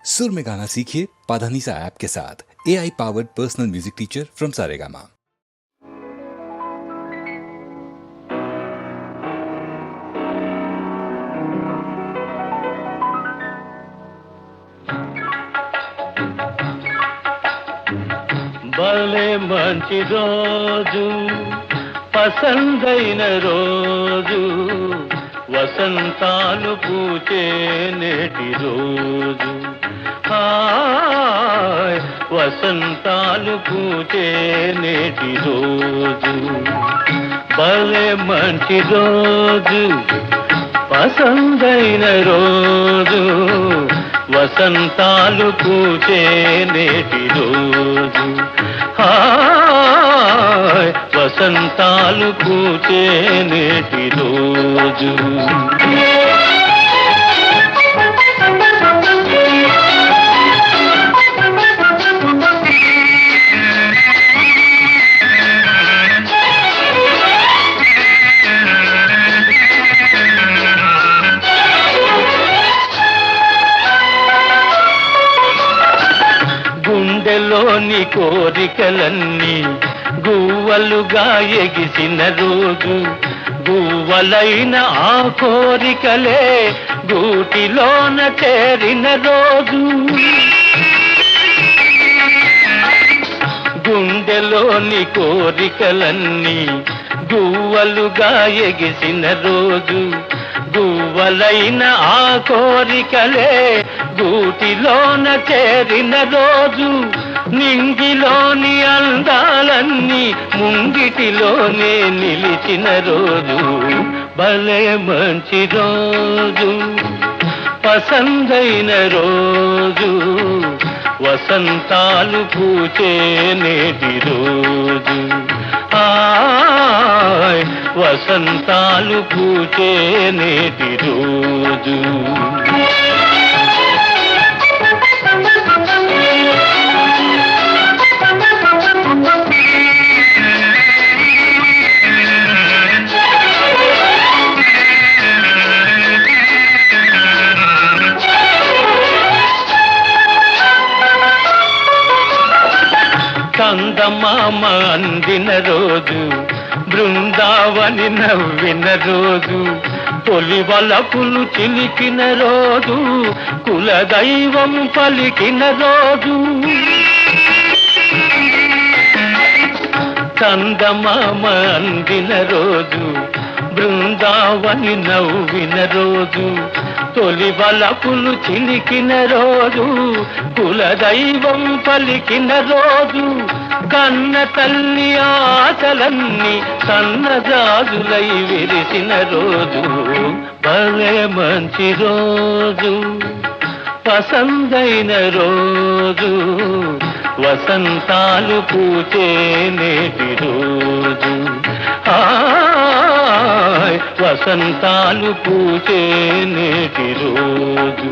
सुर में गाना सीखिए पाधानीसा ऐप के साथ। AI powered personal music teacher from Saregama. భలే మంచి రోజు పసందైన రోజు వసంతాలు పూచే నేటి రోజు హాయ్ వసంతాలు పూచే నేటి రోజు భలే మంచి రోజు పసందైన రోజు వసంతాలు పూచే నేటి రోజు హాయ్ వసంతాలు పూచే నేటి రోజు గుండెలోని కోరికలన్నీ గువ్వలుగా ఎగిసిన రోజు గువ్వలైన ఆ కోరికలే గూటిలోన చేరిన రోజు గుండెలోని కోరికలన్నీ గువ్వలుగా ఎగిసిన రోజు గువ్వలైన ఆ కోరికలే గూటిలోన చేరిన రోజు నింగిలోని అందాలన్నీ ముంగిటిలోనే నిలిచిన రోజు భలే మంచి రోజు పసందైన రోజు వసంతాలు పూచే నేటి రోజు హాయ్ వసంతాలు పూచే నేటి రోజు చందమామ అందిన రోజు బృందావని నవ్విన రోజు తొలి వలపులు చిలికిన రోజు కులదైవం పలికిన రోజు చందమామ అందిన రోజు బృందావని నవ్విన రోజు తొలి వలపులు చిలికిన రోజు కులదైవం పలికిన రోజు కన్న తల్లి ఆశలన్నీ సన్నజాజులై విరిసిన రోజు భలే మంచి రోజు పసందైన రోజు వసంతాలు పూచే నేటి రోజు హాయ్ వసంతాలు పూచే నేటి రోజు